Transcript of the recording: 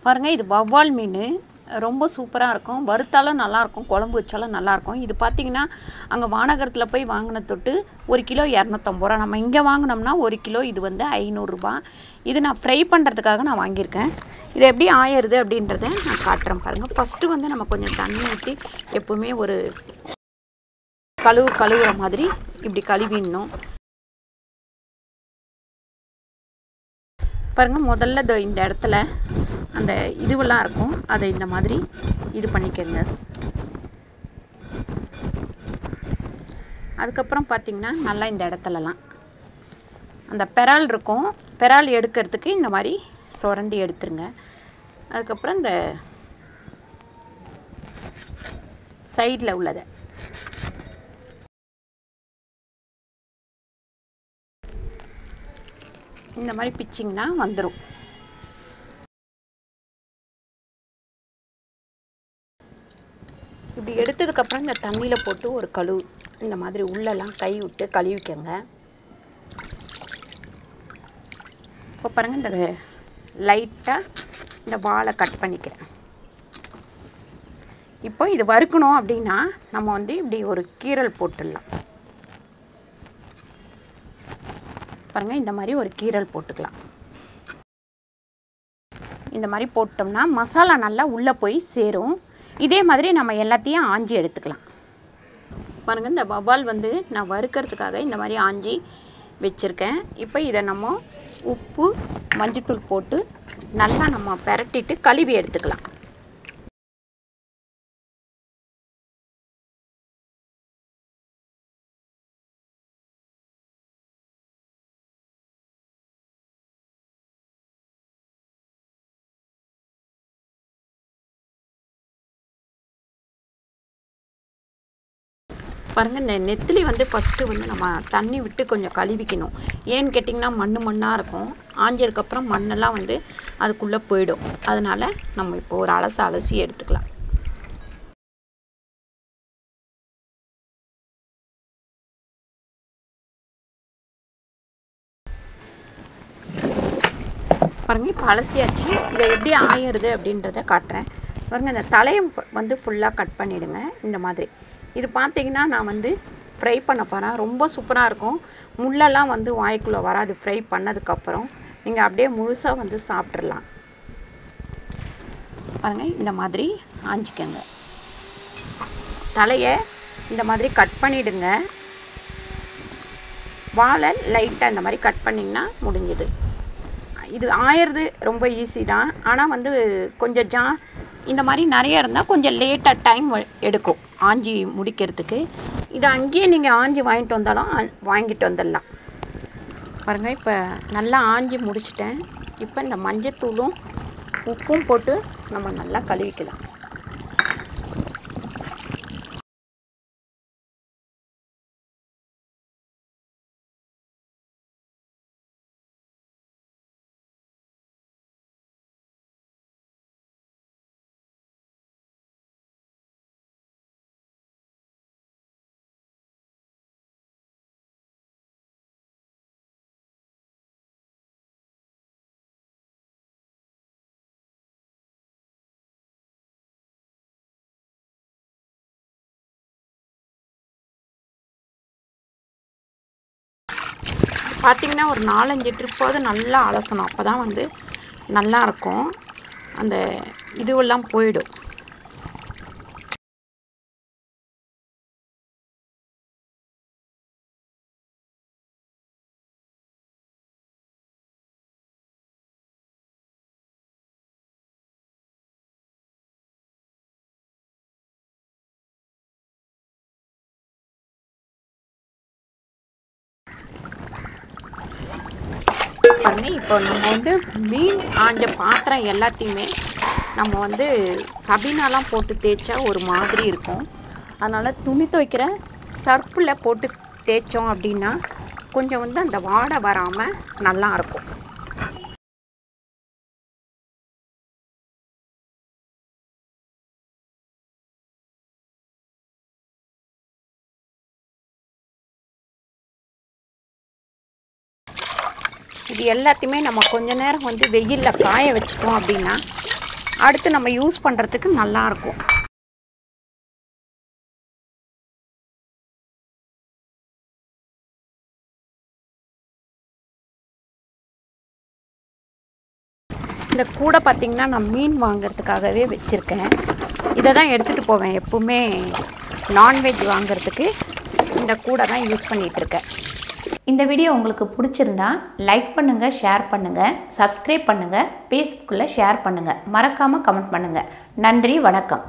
பாருங்க இது வவ்வால் மீன் ரொம்ப சூப்பரா இருக்கும். வறுத்தாலும் நல்லா இருக்கும், குழம்பு வச்சாலும் நல்லா இருக்கும். இது பாத்தீங்கன்னா அங்க வானகரத்துல போய் வாங்குன தொட்டு 1 கிலோ 250 ரூபாய். நம்ம இங்க வாங்குனோம்னா 1 கிலோ இது வந்து 500 ரூபாய். இது நான் ஃப்ரை பண்றதுக்காக நான் வாங்கியிருக்கேன். இது எப்படி ஆயிடுது அப்படின்றதை நான் காட்டுறேன் பாருங்க. ஃபர்ஸ்ட் வந்து நம்ம கொஞ்சம் தண்ணி ஊத்தி எப்பவுமே ஒரு கழுவுற மாதிரி இப்படி கழுவிடணும். பாருங்க முதல்ல இந்த இடத்துல அந்த இதுவெல்லாம் இருக்கும், அதை இந்த மாதிரி இது பண்ணிக்கங்க. அதுக்கப்புறம் பார்த்தீங்கன்னா நல்லா இந்த இடத்துலலாம் அந்த பெரால் இருக்கும், பெரால் எடுக்கிறதுக்கு இந்த மாதிரி சுரண்டி எடுத்துருங்க. அதுக்கப்புறம் இந்த சைடில் உள்ளதை இந்த மாதிரி பிச்சிங்கன்னா வந்துடும். இப்படி எடுத்ததுக்கப்புறம் இந்த தண்ணியில் போட்டு ஒரு கழுவு இந்த மாதிரி உள்ளெல்லாம் கை விட்டு கழுவிக்கங்க. இப்போ பாருங்கள் இந்த லைட்டாக இந்த வாலை கட் பண்ணிக்கிறேன். இப்போ இது வறுக்கணும் அப்படின்னா நம்ம வந்து இப்படி ஒரு கீரல் போட்டுடலாம். பாருங்கள் இந்த மாதிரி ஒரு கீரல் போட்டுக்கலாம். இந்த மாதிரி போட்டோம்னா மசாலா நல்லா உள்ளே போய் சேரும். இதே மாதிரி நம்ம எல்லாத்தையும் ஆஞ்சி எடுத்துக்கலாம். பாருங்கள் இந்த வவ்வால் வந்து நான் வறுக்கிறதுக்காக இந்த மாதிரி ஆஞ்சி வச்சுருக்கேன். இப்போ இதை நம்ம உப்பு மஞ்சத்தூள் போட்டு நல்லா நம்ம பெரட்டிட்டு கழுவி எடுத்துக்கலாம். பாருங்கள் இந்த நெத்திலி வந்து ஃபஸ்ட்டு வந்து நம்ம தண்ணி விட்டு கொஞ்சம் கழுவிக்கணும். ஏன்னு கேட்டிங்கன்னா மண்ணாக இருக்கும். ஆஞ்சதுக்கப்புறம் மண்ணெல்லாம் வந்து அதுக்குள்ளே போயிடும். அதனால் நம்ம இப்போ ஒரு அலசி எடுத்துக்கலாம். பாருங்கள் இப்போ அலசியாச்சு. இதை எப்படி ஆயிடுது அப்படின்றத காட்டுறேன். பாருங்கள் இந்த தலையை வந்து ஃபுல்லாக கட் பண்ணிவிடுங்க இந்த மாதிரி. இது பார்த்தீங்கன்னா நான் வந்து ஃப்ரை பண்ண போகிறேன். ரொம்ப சூப்பராக இருக்கும். முள்ளெல்லாம் வந்து வாய்க்குள்ளே வராது. ஃப்ரை பண்ணதுக்கப்புறம் நீங்கள் அப்படியே முழுசாக வந்து சாப்பிட்றலாம். பாருங்கள் இந்த மாதிரி ஆஞ்சிக்கங்க. தலையை இந்த மாதிரி கட் பண்ணிவிடுங்க. வாழை லைட்டாக இந்த மாதிரி கட் பண்ணிங்கன்னா முடிஞ்சுது. இது ஆயிடுறது ரொம்ப ஈஸி தான். ஆனால் வந்து கொஞ்சம் இந்த மாதிரி நிறைய இருந்தால் கொஞ்சம் லேட்டாக டைம் எடுக்கும் ஆஞ்சி முடிக்கிறதுக்கு. இதை அங்கேயே நீங்கள் ஆஞ்சி வாங்கிட்டு வந்துடலாம். பாருங்கள் இப்போ நல்லா ஆஞ்சி முடிச்சிட்டேன். இப்போ இந்த மஞ்சத்தூளும் உப்பும் போட்டு நம்ம நல்லா கழுவிக்கலாம். பார்த்திங்கன்னா ஒரு 4-5 ட்ரிப்பாவது நல்லா அலசணும். அப்போ தான் வந்து நல்லாயிருக்கும். அந்த இதுவெல்லாம் போயிடும். பாருங்க இப்போ நம்ம வந்து மீன் ஆஞ்ச பாத்திரம் எல்லாத்தையுமே நம்ம வந்து சபீனாலாம் போட்டு தேய்ச்சா ஒரு மாதிரி இருக்கும். அதனால் துணி துவைக்கிற சர்ஃபில் போட்டு தேய்ச்சோம் அப்படின்னா கொஞ்சம் வந்து அந்த வாடை வராமல் நல்லாயிருக்கும். இது எல்லாத்தையுமே நம்ம கொஞ்ச நேரம் வந்து வெயிலில் காய வச்சிட்டோம் அப்படின்னா அடுத்து நம்ம யூஸ் பண்ணுறதுக்கு நல்லாயிருக்கும். இந்த கூடை பார்த்திங்கன்னா நான் மீன் வாங்கிறதுக்காகவே வச்சுருக்கேன். இதை தான் எடுத்துகிட்டு போவேன் எப்போவுமே நான்வெஜ் வாங்கிறதுக்கு. இந்த கூடை தான் யூஸ் பண்ணிகிட்ருக்கேன். இந்த வீடியோ உங்களுக்கு பிடிச்சிருந்தா லைக் பண்ணுங்கள், ஷேர் பண்ணுங்கள், சப்ஸ்கிரைப் பண்ணுங்கள், ஃபேஸ்புக்கில் ஷேர் பண்ணுங்கள், மறக்காமல் கமெண்ட் பண்ணுங்கள். நன்றி, வணக்கம்.